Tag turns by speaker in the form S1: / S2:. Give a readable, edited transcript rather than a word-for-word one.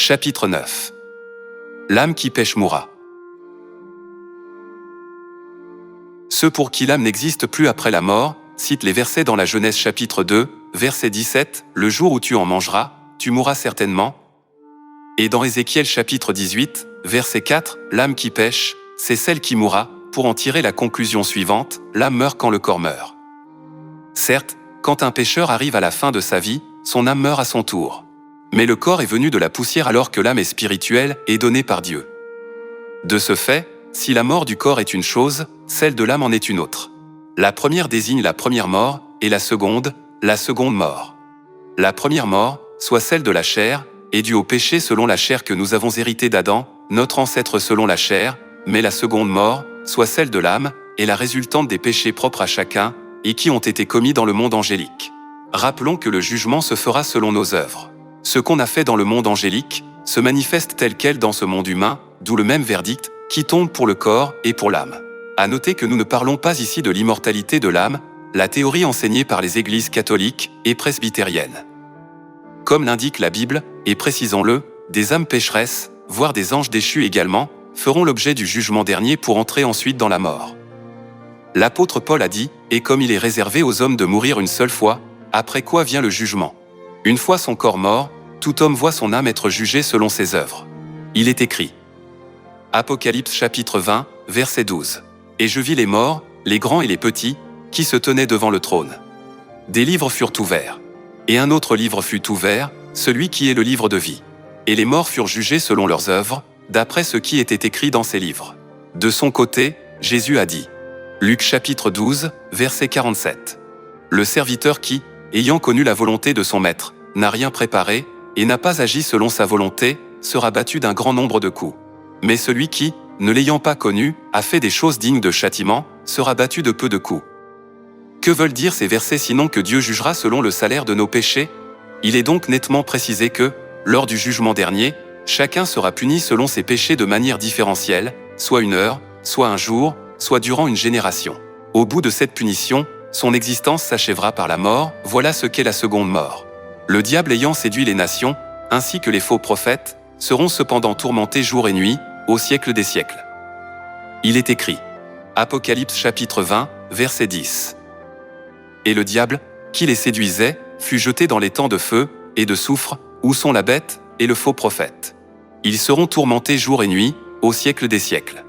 S1: Chapitre 9. L'âme qui pêche mourra. Ceux pour qui l'âme n'existe plus après la mort, citent les versets dans la Genèse chapitre 2, verset 17, « Le jour où tu en mangeras, tu mourras certainement ». Et dans Ézéchiel chapitre 18, verset 4, « L'âme qui pêche, c'est celle qui mourra », pour en tirer la conclusion suivante, l'âme meurt quand le corps meurt. Certes, quand un pécheur arrive à la fin de sa vie, son âme meurt à son tour. Mais le corps est venu de la poussière alors que l'âme est spirituelle et donnée par Dieu. De ce fait, si la mort du corps est une chose, celle de l'âme en est une autre. La première désigne la première mort, et la seconde mort. La première mort, soit celle de la chair, est due au péché selon la chair que nous avons hérité d'Adam, notre ancêtre selon la chair, mais la seconde mort, soit celle de l'âme, est la résultante des péchés propres à chacun, et qui ont été commis dans le monde angélique. Rappelons que le jugement se fera selon nos œuvres. Ce qu'on a fait dans le monde angélique se manifeste tel quel dans ce monde humain, d'où le même verdict qui tombe pour le corps et pour l'âme. À noter que nous ne parlons pas ici de l'immortalité de l'âme, la théorie enseignée par les églises catholiques et presbytériennes. Comme l'indique la Bible, et précisons-le, des âmes pécheresses, voire des anges déchus également, feront l'objet du jugement dernier pour entrer ensuite dans la mort. L'apôtre Paul a dit, « Et comme il est réservé aux hommes de mourir une seule fois, après quoi vient le jugement. Une fois son corps mort, tout homme voit son âme être jugée selon ses œuvres. » Il est écrit. Apocalypse chapitre 20, verset 12. « Et je vis les morts, les grands et les petits, qui se tenaient devant le trône. Des livres furent ouverts. Et un autre livre fut ouvert, celui qui est le livre de vie. Et les morts furent jugés selon leurs œuvres, d'après ce qui était écrit dans ces livres. De son côté, Jésus a dit. » Luc chapitre 12, verset 47. « Le serviteur qui, ayant connu la volonté de son maître, n'a rien préparé, et n'a pas agi selon sa volonté, sera battu d'un grand nombre de coups. Mais celui qui, ne l'ayant pas connu, a fait des choses dignes de châtiment, sera battu de peu de coups. » Que veulent dire ces versets sinon que Dieu jugera selon le salaire de nos péchés? Il est donc nettement précisé que, lors du jugement dernier, chacun sera puni selon ses péchés de manière différentielle, soit une heure, soit un jour, soit durant une génération. Au bout de cette punition, son existence s'achèvera par la mort, voilà ce qu'est la seconde mort. Le diable ayant séduit les nations, ainsi que les faux prophètes, seront cependant tourmentés jour et nuit, au siècle des siècles. Il est écrit. Apocalypse chapitre 20, verset 10. « Et le diable, qui les séduisait, fut jeté dans les temps de feu et de soufre, où sont la bête et le faux prophète. Ils seront tourmentés jour et nuit, au siècle des siècles. »